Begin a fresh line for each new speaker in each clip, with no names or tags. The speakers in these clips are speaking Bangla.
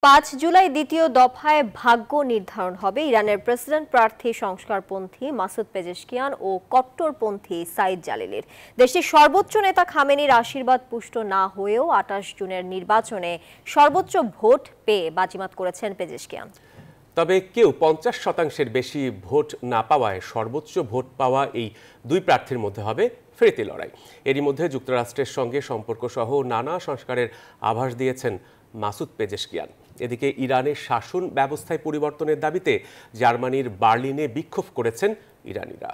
5 জুলাই দ্বিতীয় দফায় ভাগ্য নির্ধারণ হবে ইরানের প্রেসিডেন্ট প্রার্থী সংস্কারপন্থী মাসুদ পেজেশকিয়ান ও কট্টরপন্থী সাইদ জালিলির। দেশটির সর্বোচ্চ নেতা খামেনির আশীর্বাদ পুষ্ট না হয়েও 28 জুনের নির্বাচনে সর্বোচ্চ ভোট পেয়ে বাজিমাত করেছেন পেজেশকিয়ান।
তবে কেউ 50% বেশি ভোট না পাওয়ায় সর্বোচ্চ ভোট পাওয়া এই দুই প্রার্থীর মধ্যে হবে ফিরতি লড়াই। এরই মধ্যে যুক্তরাষ্ট্রের সঙ্গে সম্পর্ক সহ নানা সংস্কারের আভাস দিয়েছেন মাসুদ পেজেশকিয়ান। এদিকে ইরানের শাসন ব্যবস্থায় পরিবর্তনের দাবিতে জার্মানির বার্লিনে বিক্ষোভ করেছেন ইরানিরা।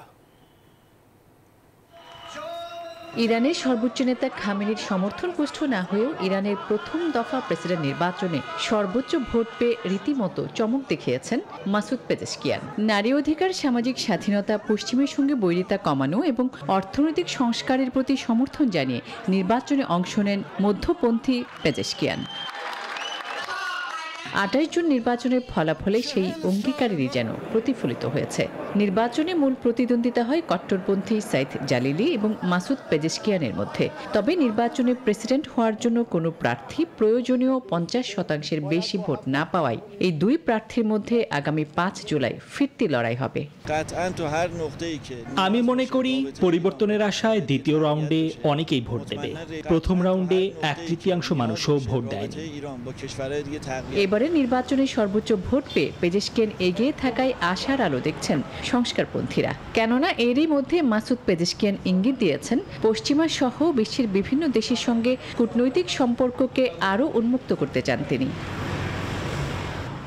ইরানের সর্বোচ্চ নেতা খামেনির সমর্থন পুষ্ট না হয়েও ইরানের প্রথম দফা প্রেসিডেন্ট নির্বাচনে সর্বোচ্চ ভোট পেয়ে রীতিমতো চমক দেখিয়েছেন মাসুদ পেজেশকিয়ান। নারী অধিকার, সামাজিক স্বাধীনতা, পশ্চিমের সঙ্গে বৈরিতা কমানো এবং অর্থনৈতিক সংস্কারের প্রতি সমর্থন জানিয়ে নির্বাচনে অংশ নেন মধ্যপন্থী পেজেশকিয়ান। 28 জুন নির্বাচনের ফলাফলে সেই অঙ্গীকারেরই যেন প্রতিফলিত হয়েছে। নির্বাচনে মূল প্রতিদ্বন্দ্বিতা হয় কট্টরপন্থী সাইদ জালিলি এবং মাসুদ পেজেশকিয়ানের মধ্যে। তবে নির্বাচনে প্রেসিডেন্ট হওয়ার জন্য কোনো প্রার্থী প্রয়োজনীয় 50% বেশি ভোট না পাওয়ায় এই দুই প্রার্থীর মধ্যে আগামী 5 জুলাই ফিরতি লড়াই হবে।
আমি মনে করি পরিবর্তনের আশায় দ্বিতীয় রাউন্ডে অনেকেই ভোট দেবে। প্রথম রাউন্ডে 1/3 মানুষও ভোট দেয়নি।
এবারে নির্বাচনে সর্বোচ্চ ভোট পেয়ে পেজেশকিয়ান এগিয়ে থাকায় আশার আলো দেখছেন সংস্কারপন্থীরা। কেননা এরই মধ্যে মাসুদ পেজেশকিয়ান ইঙ্গিত দিয়েছেন পশ্চিমা সহ বিশ্বের বিভিন্ন দেশের সঙ্গে কূটনৈতিক সম্পর্ককে আরও উন্মুক্ত করতে চান তিনি।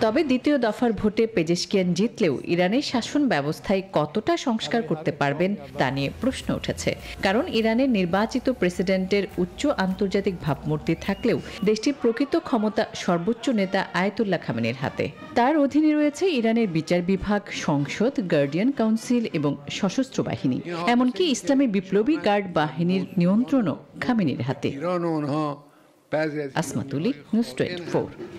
তবে দ্বিতীয় দফার ভোটে পেজেশকিয়ান জিতলেও ইরানের শাসন ব্যবস্থায় কতটা সংস্কার করতে পারবেন তা নিয়ে প্রশ্ন উঠেছে। কারণ ইরানের নির্বাচিত প্রেসিডেন্টের উচ্চ আন্তর্জাতিক ভাবমূর্তি থাকলেও দেশটির প্রকৃত ক্ষমতা সর্বোচ্চ নেতা আয়াতুল্লাহ খামেনির হাতে। তার অধীনে রয়েছে ইরানের বিচার বিভাগ, সংসদ, গার্ডিয়ান কাউন্সিল এবং সশস্ত্র বাহিনী, এমনকি ইসলামী বিপ্লবী গার্ড বাহিনীর নিয়ন্ত্রণও খামেনির হাতে। আসমাতুলি, নিউজ 24।